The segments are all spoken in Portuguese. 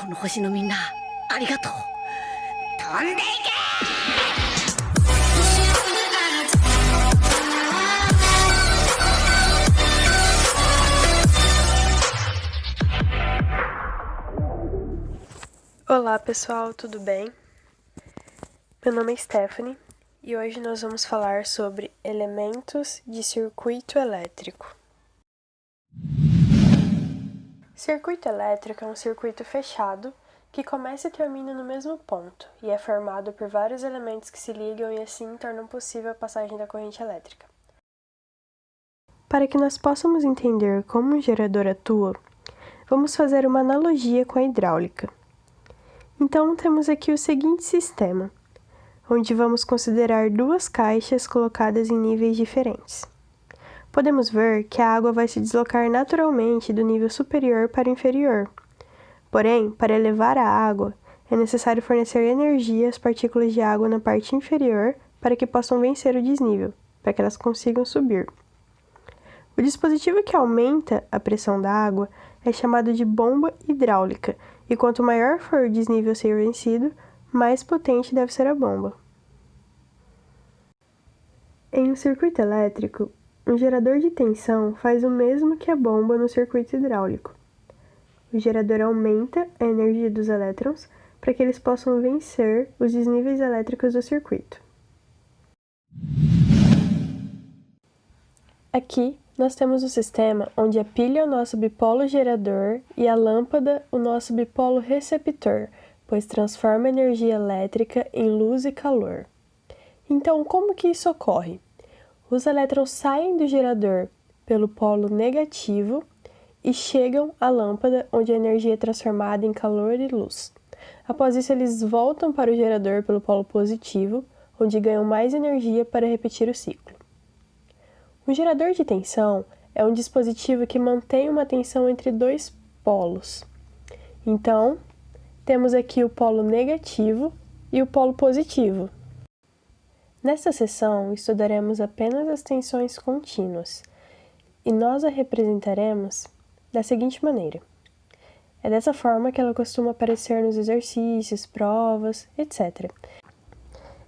この星のみんなありがとう。飛んでいけ。Olá pessoal, tudo bem? Meu nome é Stephanie e hoje nós vamos falar sobre elementos de circuito elétrico. Circuito elétrico é um circuito fechado que começa e termina no mesmo ponto e é formado por vários elementos que se ligam e assim tornam possível a passagem da corrente elétrica. Para que nós possamos entender como um gerador atua, vamos fazer uma analogia com a hidráulica. Então, temos aqui o seguinte sistema, onde vamos considerar duas caixas colocadas em níveis diferentes. Podemos ver que a água vai se deslocar naturalmente do nível superior para o inferior. Porém, para elevar a água, é necessário fornecer energia às partículas de água na parte inferior para que possam vencer o desnível, para que elas consigam subir. O dispositivo que aumenta a pressão da água é chamado de bomba hidráulica, e quanto maior for o desnível a ser vencido, mais potente deve ser a bomba. Em um circuito elétrico, um gerador de tensão faz o mesmo que a bomba no circuito hidráulico. O gerador aumenta a energia dos elétrons para que eles possam vencer os desníveis elétricos do circuito. Aqui, nós temos um sistema onde a pilha é o nosso bipolo gerador e a lâmpada o nosso bipolo receptor, pois transforma a energia elétrica em luz e calor. Então, como que isso ocorre? Os elétrons saem do gerador pelo polo negativo e chegam à lâmpada, onde a energia é transformada em calor e luz. Após isso, eles voltam para o gerador pelo polo positivo, onde ganham mais energia para repetir o ciclo. Um gerador de tensão é um dispositivo que mantém uma tensão entre dois polos. Então, temos aqui o polo negativo e o polo positivo. Nesta sessão, estudaremos apenas as tensões contínuas, e nós a representaremos da seguinte maneira. É dessa forma que ela costuma aparecer nos exercícios, provas, etc.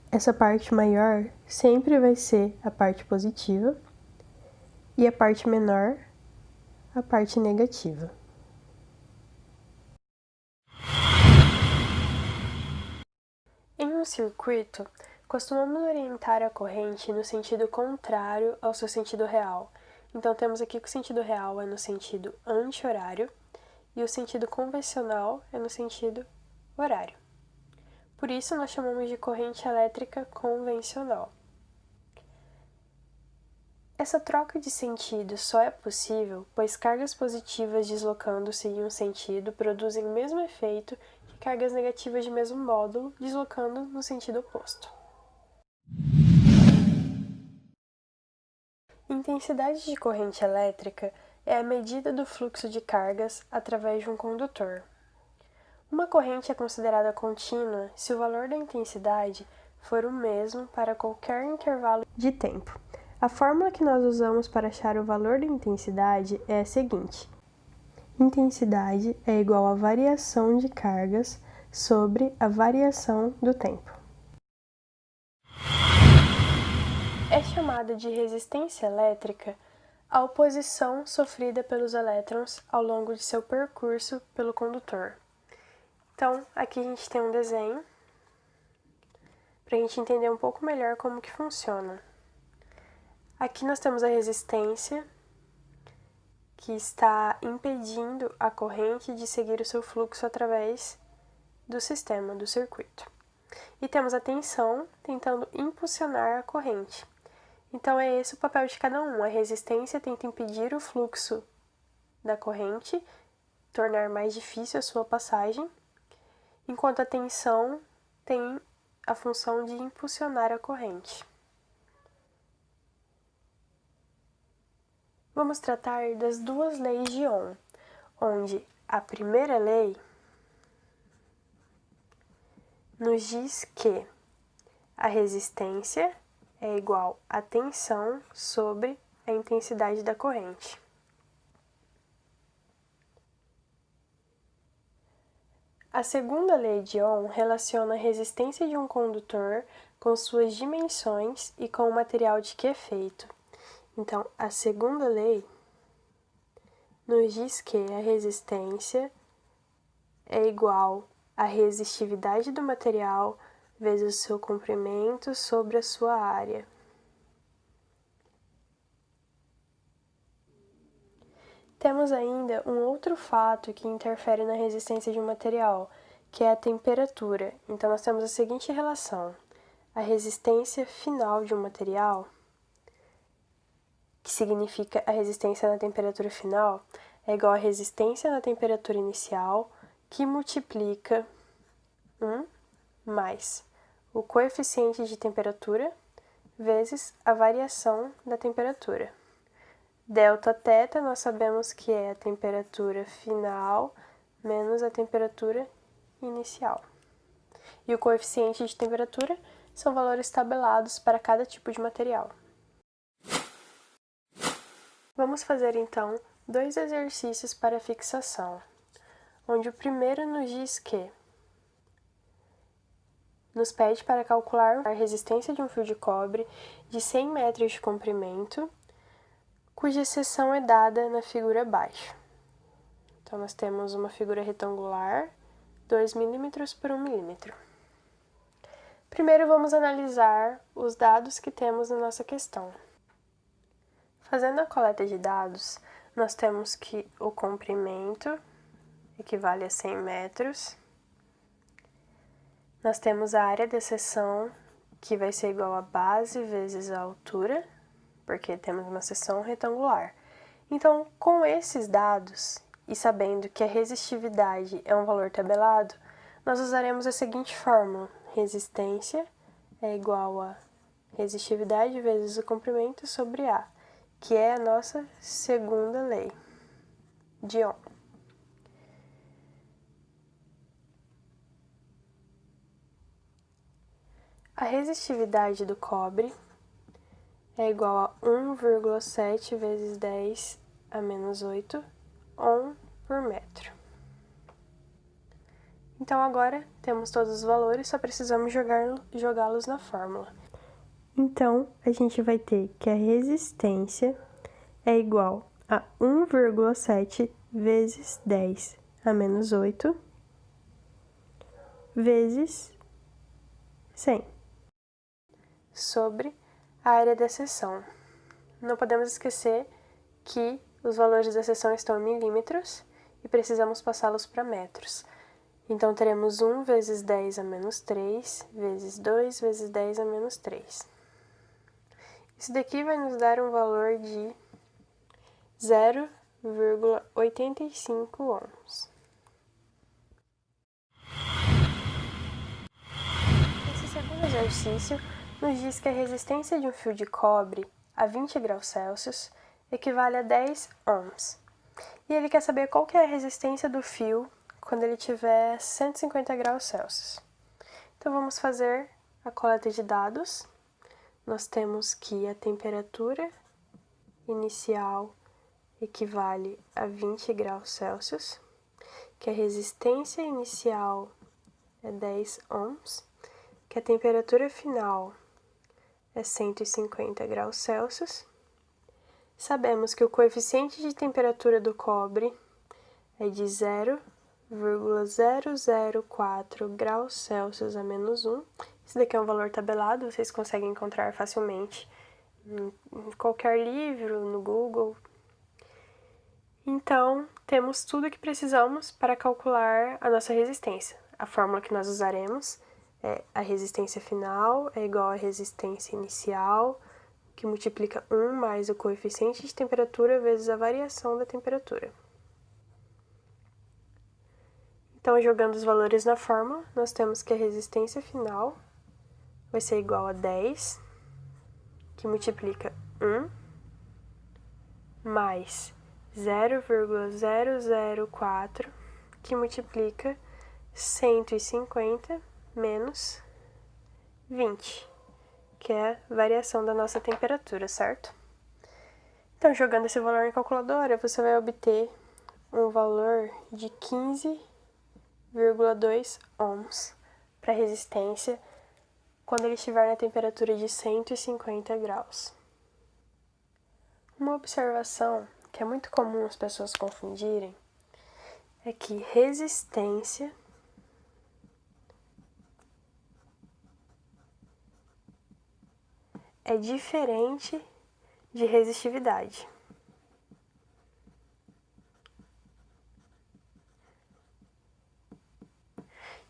Essa parte maior sempre vai ser a parte positiva, e a parte menor, a parte negativa. Em um circuito, costumamos orientar a corrente no sentido contrário ao seu sentido real. Então, temos aqui que o sentido real é no sentido anti-horário e o sentido convencional é no sentido horário. Por isso, nós chamamos de corrente elétrica convencional. Essa troca de sentido só é possível, pois cargas positivas deslocando-se em um sentido produzem o mesmo efeito que cargas negativas de mesmo módulo deslocando no sentido oposto. Intensidade de corrente elétrica é a medida do fluxo de cargas através de um condutor. Uma corrente é considerada contínua se o valor da intensidade for o mesmo para qualquer intervalo de tempo. A fórmula que nós usamos para achar o valor da intensidade é a seguinte. Intensidade é igual à variação de cargas sobre a variação do tempo. É chamada de resistência elétrica a oposição sofrida pelos elétrons ao longo de seu percurso pelo condutor. Então, aqui a gente tem um desenho para a gente entender um pouco melhor como que funciona. Aqui nós temos a resistência, que está impedindo a corrente de seguir o seu fluxo através do sistema, do circuito. E temos a tensão, tentando impulsionar a corrente. Então, é esse o papel de cada um. A resistência tenta impedir o fluxo da corrente, tornar mais difícil a sua passagem, enquanto a tensão tem a função de impulsionar a corrente. Vamos tratar das duas leis de Ohm, onde a primeira lei nos diz que a resistência é igual à tensão sobre a intensidade da corrente. A segunda lei de Ohm relaciona a resistência de um condutor com suas dimensões e com o material de que é feito. Então, a segunda lei nos diz que a resistência é igual à resistividade do material vezes o seu comprimento sobre a sua área. Temos ainda um outro fato que interfere na resistência de um material, que é a temperatura. Então, nós temos a seguinte relação: a resistência final de um material, que significa a resistência na temperatura final, é igual à resistência na temperatura inicial, que multiplica 1 mais o coeficiente de temperatura vezes a variação da temperatura. Δθ nós sabemos que é a temperatura final menos a temperatura inicial. E o coeficiente de temperatura são valores tabelados para cada tipo de material. Vamos fazer então 2 exercícios para fixação, onde o primeiro nos diz que nos pede para calcular a resistência de um fio de cobre de 100 metros de comprimento, cuja seção é dada na figura abaixo. Então, nós temos uma figura retangular, 2 mm por 1 mm. Primeiro, vamos analisar os dados que temos na nossa questão. Fazendo a coleta de dados, nós temos que o comprimento equivale a 100 metros. Nós temos a área da seção, que vai ser igual a base vezes a altura, porque temos uma seção retangular. Então, com esses dados, e sabendo que a resistividade é um valor tabelado, nós usaremos a seguinte fórmula: resistência é igual a resistividade vezes o comprimento sobre A, que é a nossa segunda lei de Ohm. A resistividade do cobre é igual a 1,7 vezes 10 a menos 8 ohm por metro. Então, agora temos todos os valores, só precisamos jogá-los na fórmula. Então, a gente vai ter que a resistência é igual a 1,7 vezes 10 a menos 8 vezes 100 sobre a área da seção. Não podemos esquecer que os valores da seção estão em milímetros e precisamos passá-los para metros. Então, teremos 1 vezes 10 a menos 3 vezes 2 vezes 10 a menos 3. Isso daqui vai nos dar um valor de 0,85 ohms. Esse segundo exercício nos diz que a resistência de um fio de cobre a 20 graus Celsius equivale a 10 ohms. E ele quer saber qual que é a resistência do fio quando ele tiver 150 graus Celsius. Então, vamos fazer a coleta de dados. Nós temos que a temperatura inicial equivale a 20 graus Celsius, que a resistência inicial é 10 ohms, que a temperatura final é 150 graus Celsius. Sabemos que o coeficiente de temperatura do cobre é de 0,004 graus Celsius a menos 1. Isso daqui é um valor tabelado, vocês conseguem encontrar facilmente em qualquer livro, no Google. Então, temos tudo o que precisamos para calcular a nossa resistência. A fórmula que nós usaremos é a resistência final é igual à resistência inicial, que multiplica 1 mais o coeficiente de temperatura vezes a variação da temperatura. Então, jogando os valores na fórmula, nós temos que a resistência final vai ser igual a 10, que multiplica 1, mais 0,004, que multiplica 150 menos 20, que é a variação da nossa temperatura, certo? Então, jogando esse valor na calculadora, você vai obter um valor de 15,5 0,2 ohms para resistência quando ele estiver na temperatura de 150 graus. Uma observação que é muito comum as pessoas confundirem é que resistência é diferente de resistividade.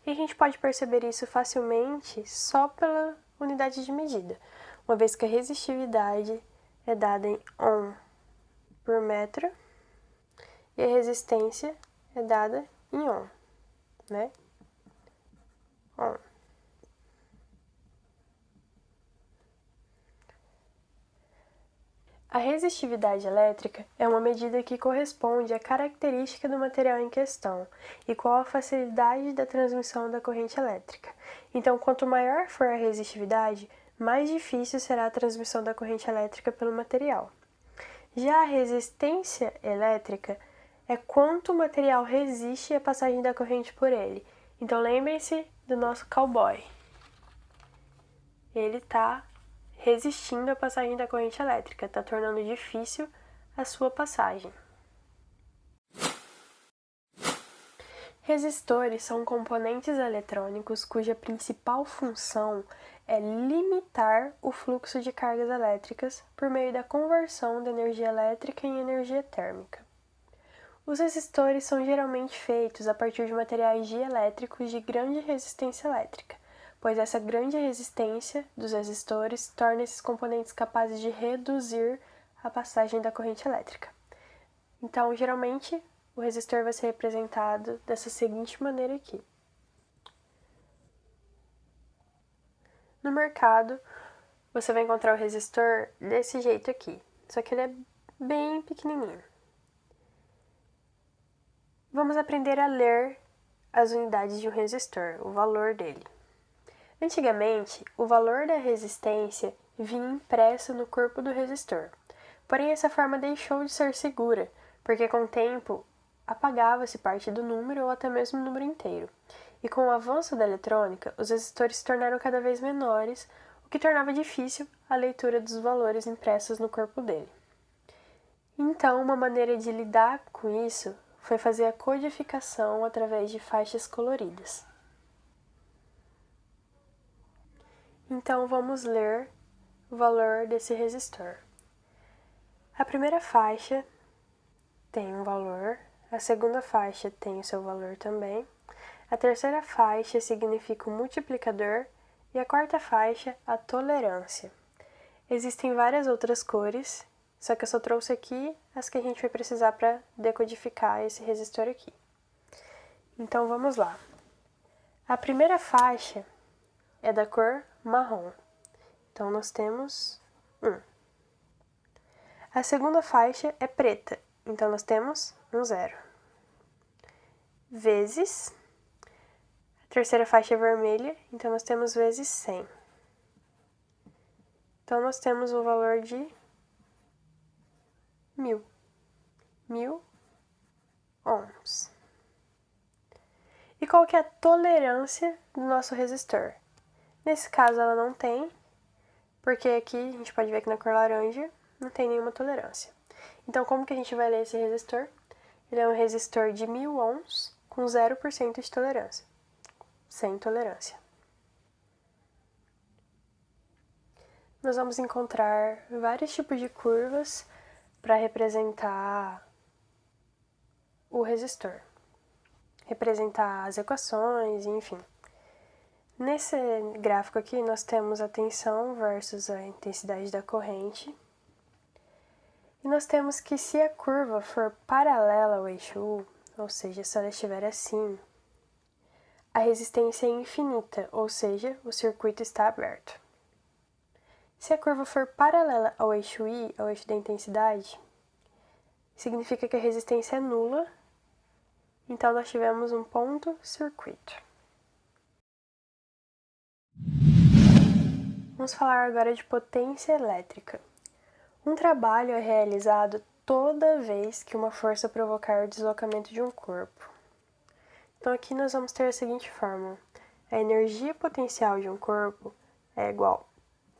E a gente pode perceber isso facilmente só pela unidade de medida, uma vez que a resistividade é dada em ohm por metro e a resistência é dada em ohm, né? Ohm. A resistividade elétrica é uma medida que corresponde à característica do material em questão e qual a facilidade da transmissão da corrente elétrica. Então, quanto maior for a resistividade, mais difícil será a transmissão da corrente elétrica pelo material. Já a resistência elétrica é quanto o material resiste à passagem da corrente por ele. Então, lembrem-se do nosso cowboy. Ele está resistindo à passagem da corrente elétrica, está tornando difícil a sua passagem. Resistores são componentes eletrônicos cuja principal função é limitar o fluxo de cargas elétricas por meio da conversão da energia elétrica em energia térmica. Os resistores são geralmente feitos a partir de materiais dielétricos de grande resistência elétrica, pois essa grande resistência dos resistores torna esses componentes capazes de reduzir a passagem da corrente elétrica. Então, geralmente, o resistor vai ser representado dessa seguinte maneira aqui. No mercado, você vai encontrar o resistor desse jeito aqui, só que ele é bem pequenininho. Vamos aprender a ler as unidades de um resistor, o valor dele. Antigamente, o valor da resistência vinha impresso no corpo do resistor, porém essa forma deixou de ser segura, porque com o tempo apagava-se parte do número ou até mesmo o número inteiro. E com o avanço da eletrônica, os resistores se tornaram cada vez menores, o que tornava difícil a leitura dos valores impressos no corpo dele. Então, uma maneira de lidar com isso foi fazer a codificação através de faixas coloridas. Então, vamos ler o valor desse resistor. A primeira faixa tem um valor, a segunda faixa tem o seu valor também, a terceira faixa significa o multiplicador e a quarta faixa a tolerância. Existem várias outras cores, só que eu só trouxe aqui as que a gente vai precisar para decodificar esse resistor aqui. Então, vamos lá. A primeira faixa é da cor marrom. Então, nós temos 1. A segunda faixa é preta. Então, nós temos 0. Vezes. A terceira faixa é vermelha. Então, nós temos vezes 100. Então, nós temos o valor de 1000. 1000 ohms. E qual que é a tolerância do nosso resistor? Nesse caso, ela não tem, porque aqui a gente pode ver que na cor laranja não tem nenhuma tolerância. Então, como que a gente vai ler esse resistor? Ele é um resistor de 1000 ohms com 0% de tolerância, sem tolerância. Nós vamos encontrar vários tipos de curvas para representar o resistor, representar as equações, enfim. Nesse gráfico aqui, nós temos a tensão versus a intensidade da corrente. E nós temos que se a curva for paralela ao eixo U, ou seja, se ela estiver assim, a resistência é infinita, ou seja, o circuito está aberto. Se a curva for paralela ao eixo I, ao eixo da intensidade, significa que a resistência é nula, então nós tivemos um ponto-circuito. Vamos falar agora de potência elétrica. Um trabalho é realizado toda vez que uma força provocar o deslocamento de um corpo. Então aqui nós vamos ter a seguinte fórmula. A energia potencial de um corpo é igual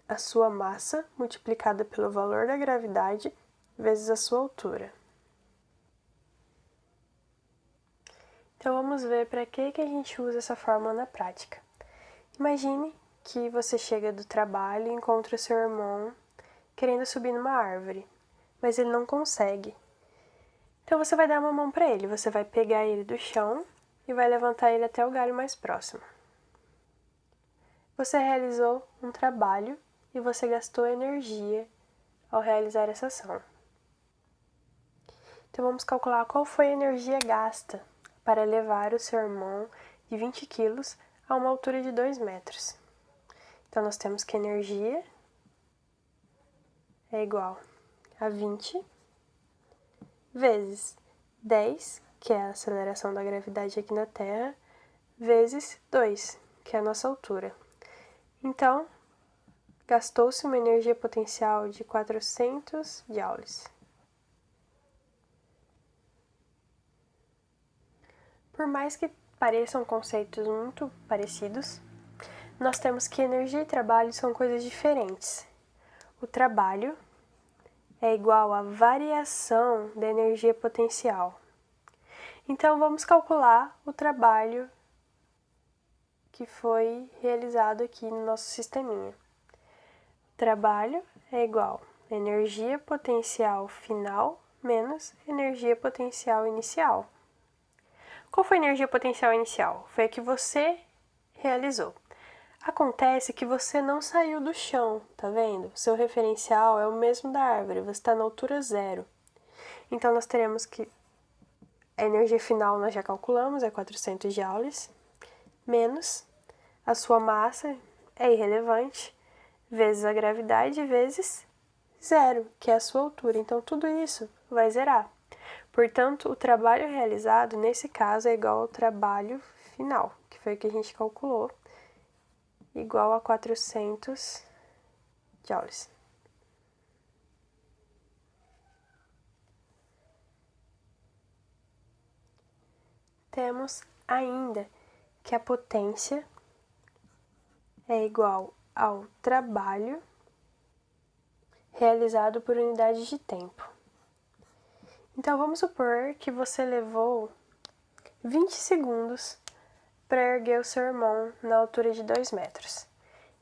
a sua massa multiplicada pelo valor da gravidade vezes a sua altura. Então vamos ver para que a gente usa essa fórmula na prática. Imagine que você chega do trabalho e encontra o seu irmão querendo subir numa árvore, mas ele não consegue. Então você vai dar uma mão para ele, você vai pegar ele do chão e vai levantar ele até o galho mais próximo. Você realizou um trabalho e você gastou energia ao realizar essa ação. Então vamos calcular qual foi a energia gasta para levar o seu irmão de 20 quilos a uma altura de 2 metros. Então nós temos que a energia é igual a 20 vezes 10, que é a aceleração da gravidade aqui na Terra, vezes 2, que é a nossa altura. Então, gastou-se uma energia potencial de 400 joules. Por mais que pareçam conceitos muito parecidos, nós temos que energia e trabalho são coisas diferentes. O trabalho é igual à variação da energia potencial. Então, vamos calcular o trabalho que foi realizado aqui no nosso sisteminha. Trabalho é igual a energia potencial final menos energia potencial inicial. Qual foi a energia potencial inicial? Foi a que você realizou. Acontece que você não saiu do chão, tá vendo? Seu referencial é o mesmo da árvore, você está na altura 0. Então, nós teremos que a energia final nós já calculamos, é 400 joules, menos a sua massa, é irrelevante, vezes a gravidade, vezes 0, que é a sua altura. Então, tudo isso vai zerar. Portanto, o trabalho realizado, nesse caso, é igual ao trabalho final, que foi o que a gente calculou, igual a 400 joules. Temos ainda que a potência é igual ao trabalho realizado por unidade de tempo. Então, vamos supor que você levou 20 segundos para erguer o seu irmão na altura de 2 metros.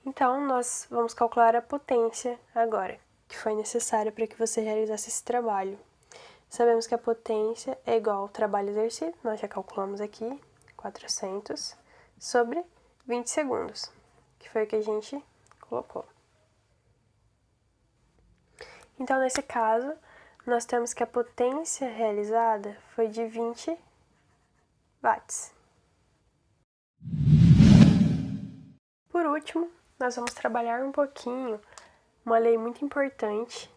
Então, nós vamos calcular a potência agora, que foi necessária para que você realizasse esse trabalho. Sabemos que a potência é igual ao trabalho exercido, nós já calculamos aqui, 400, sobre 20 segundos, que foi o que a gente colocou. Então, nesse caso, nós temos que a potência realizada foi de 20 watts. Por último, nós vamos trabalhar um pouquinho uma lei muito importante,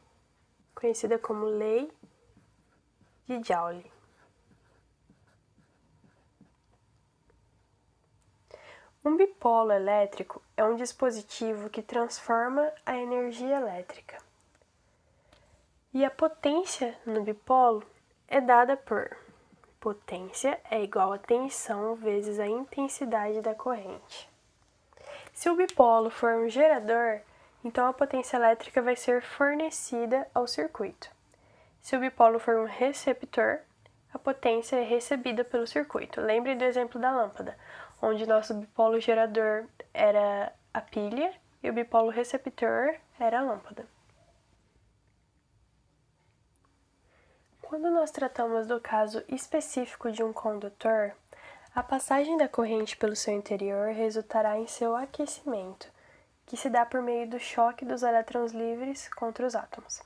conhecida como Lei de Joule. Um bipolo elétrico é um dispositivo que transforma a energia elétrica. E a potência no bipolo é dada por potência é igual a tensão vezes a intensidade da corrente. Se o bipolo for um gerador, então a potência elétrica vai ser fornecida ao circuito. Se o bipolo for um receptor, a potência é recebida pelo circuito. Lembre do exemplo da lâmpada, onde nosso bipolo gerador era a pilha e o bipolo receptor era a lâmpada. Quando nós tratamos do caso específico de um condutor, a passagem da corrente pelo seu interior resultará em seu aquecimento, que se dá por meio do choque dos elétrons livres contra os átomos.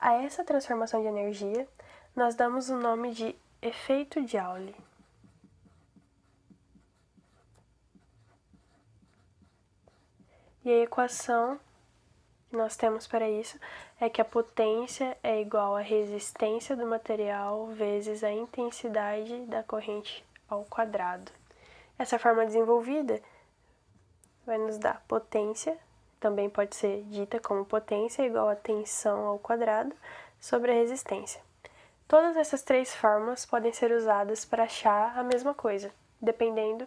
A essa transformação de energia, nós damos o nome de efeito Joule. E a equação que nós temos para isso é que a potência é igual à resistência do material vezes a intensidade da corrente ao quadrado. Essa forma desenvolvida vai nos dar potência, também pode ser dita como potência igual a tensão ao quadrado sobre a resistência. Todas essas três fórmulas podem ser usadas para achar a mesma coisa, dependendo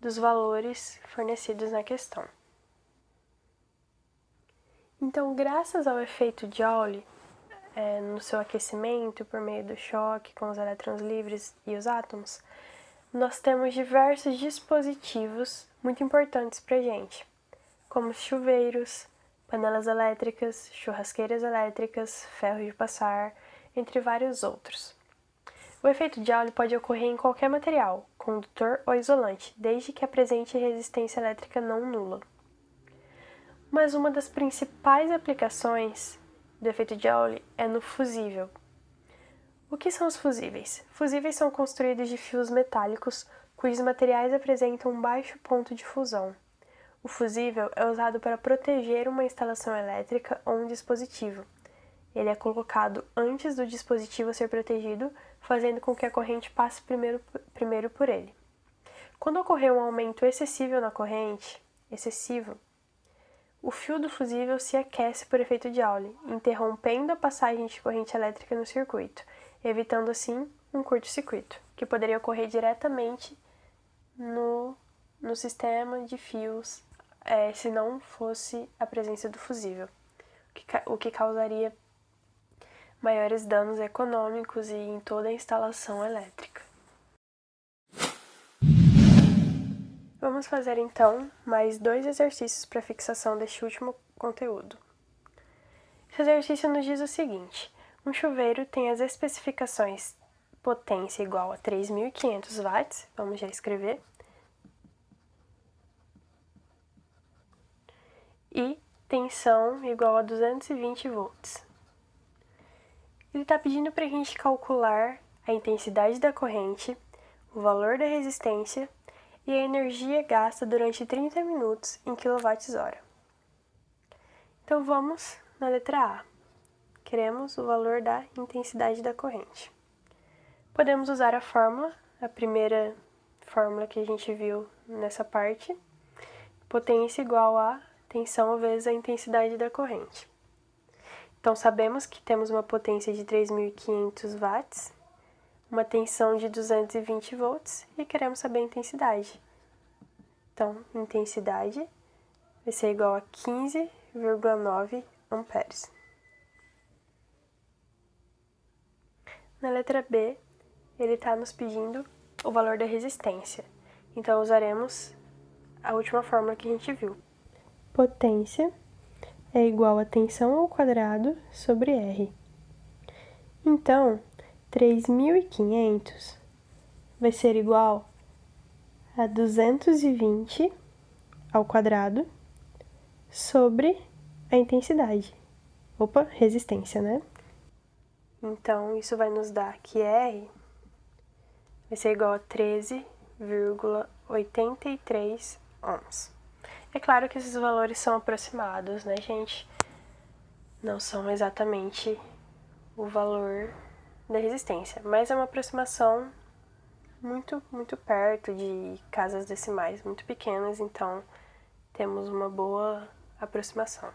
dos valores fornecidos na questão. Então, graças ao efeito Joule, no seu aquecimento por meio do choque com os elétrons livres e os átomos, nós temos diversos dispositivos muito importantes para a gente, como chuveiros, panelas elétricas, churrasqueiras elétricas, ferro de passar, entre vários outros. O efeito Joule pode ocorrer em qualquer material, condutor ou isolante, desde que apresente resistência elétrica não nula. Mas uma das principais aplicações do efeito Joule é no fusível. O que são os fusíveis? Fusíveis são construídos de fios metálicos cujos materiais apresentam um baixo ponto de fusão. O fusível é usado para proteger uma instalação elétrica ou um dispositivo. Ele é colocado antes do dispositivo ser protegido, fazendo com que a corrente passe primeiro por ele. Quando ocorrer um aumento excessivo na corrente, o fio do fusível se aquece por efeito Joule, interrompendo a passagem de corrente elétrica no circuito, evitando assim um curto-circuito, que poderia ocorrer diretamente no sistema de fios, se não fosse a presença do fusível, o que causaria maiores danos econômicos e em toda a instalação elétrica. Vamos fazer então mais 2 exercícios para fixação deste último conteúdo. Esse exercício nos diz o seguinte: um chuveiro tem as especificações potência igual a 3.500 watts, vamos já escrever, e tensão igual a 220 volts. Ele está pedindo para a gente calcular a intensidade da corrente, o valor da resistência e a energia gasta durante 30 minutos em kWh. Então vamos na letra A. Queremos o valor da intensidade da corrente. Podemos usar a fórmula, a primeira fórmula que a gente viu nessa parte, potência igual a tensão vezes a intensidade da corrente. Então, sabemos que temos uma potência de 3.500 watts, uma tensão de 220 volts e queremos saber a intensidade. Então, intensidade vai ser igual a 15,9 amperes. Na letra B, ele está nos pedindo o valor da resistência. Então, usaremos a última fórmula que a gente viu. Potência é igual a tensão ao quadrado sobre R. Então, 3.500 vai ser igual a 220 ao quadrado sobre a intensidade. Resistência, né? Então, isso vai nos dar que R vai ser igual a 13,83 ohms. É claro que esses valores são aproximados, né, gente? Não são exatamente o valor da resistência, mas é uma aproximação muito perto de casas decimais muito pequenas, então temos uma boa aproximação.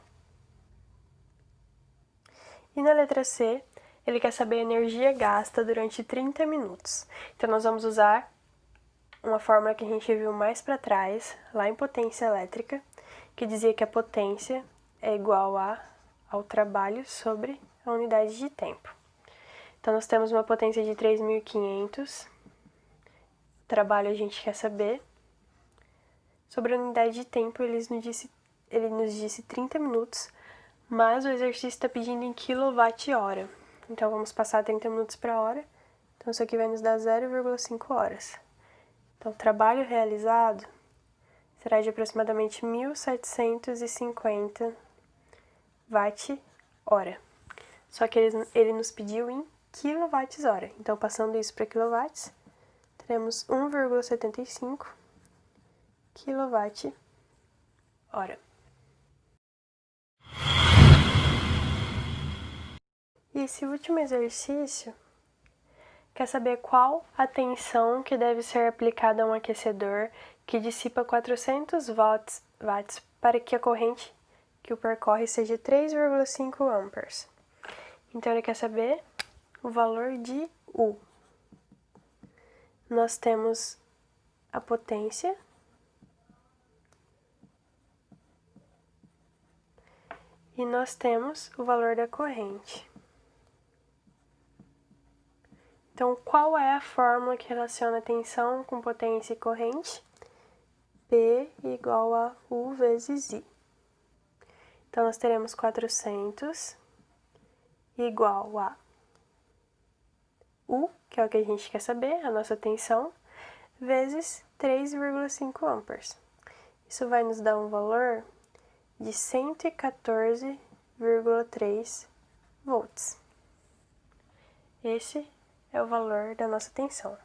E na letra C, ele quer saber a energia gasta durante 30 minutos. Então, nós vamos usar uma fórmula que a gente viu mais para trás, lá em potência elétrica, que dizia que a potência é igual ao trabalho sobre a unidade de tempo. Então, nós temos uma potência de 3.500, o trabalho a gente quer saber. Sobre a unidade de tempo, ele nos disse 30 minutos, mas o exercício está pedindo em kWh. Então, vamos passar 30 minutos para hora, então isso aqui vai nos dar 0,5 horas. Então, o trabalho realizado será de aproximadamente 1.750 watt-hora. Só que ele nos pediu em kWh. Então, passando isso para quilowatts, teremos 1,75 kWh. E esse último exercício quer saber qual a tensão que deve ser aplicada a um aquecedor que dissipa 400 watts para que a corrente que o percorre seja 3,5 amperes. Então, ele quer saber o valor de U. Nós temos a potência e nós temos o valor da corrente. Então, qual é a fórmula que relaciona tensão com potência e corrente? P igual a U vezes I. Então, nós teremos 400 igual a U, que é o que a gente quer saber, a nossa tensão, vezes 3,5 amperes. Isso vai nos dar um valor de 114,3 volts. Esse é o valor da nossa tensão.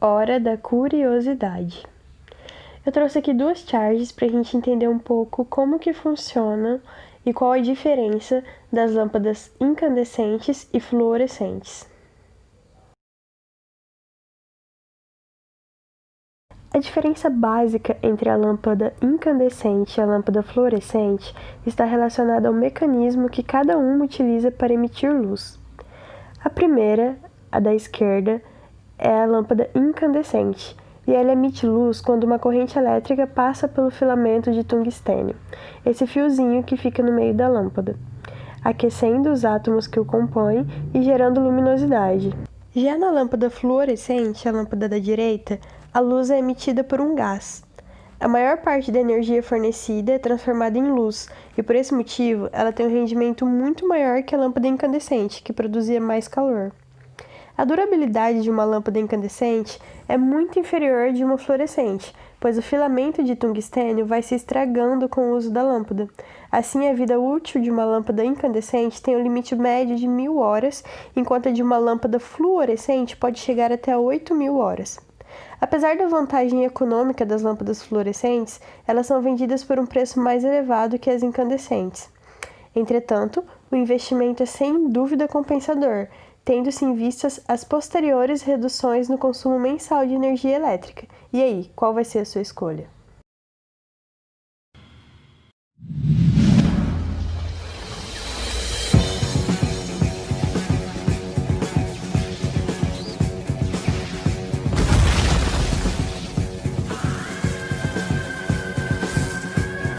Hora da curiosidade. Eu trouxe aqui duas charges para a gente entender um pouco como que funciona e qual a diferença das lâmpadas incandescentes e fluorescentes. A diferença básica entre a lâmpada incandescente e a lâmpada fluorescente está relacionada ao mecanismo que cada uma utiliza para emitir luz. A primeira, a da esquerda, é a lâmpada incandescente, e ela emite luz quando uma corrente elétrica passa pelo filamento de tungstênio, esse fiozinho que fica no meio da lâmpada, aquecendo os átomos que o compõem e gerando luminosidade. Já na lâmpada fluorescente, a lâmpada da direita, a luz é emitida por um gás. A maior parte da energia fornecida é transformada em luz, e por esse motivo ela tem um rendimento muito maior que a lâmpada incandescente, que produzia mais calor. A durabilidade de uma lâmpada incandescente é muito inferior de uma fluorescente, pois o filamento de tungstênio vai se estragando com o uso da lâmpada. Assim, a vida útil de uma lâmpada incandescente tem um limite médio de 1000 horas, enquanto a de uma lâmpada fluorescente pode chegar até 8.000 horas. Apesar da vantagem econômica das lâmpadas fluorescentes, elas são vendidas por um preço mais elevado que as incandescentes. Entretanto, o investimento é sem dúvida compensador, tendo-se em vistas as posteriores reduções no consumo mensal de energia elétrica. E aí, qual vai ser a sua escolha?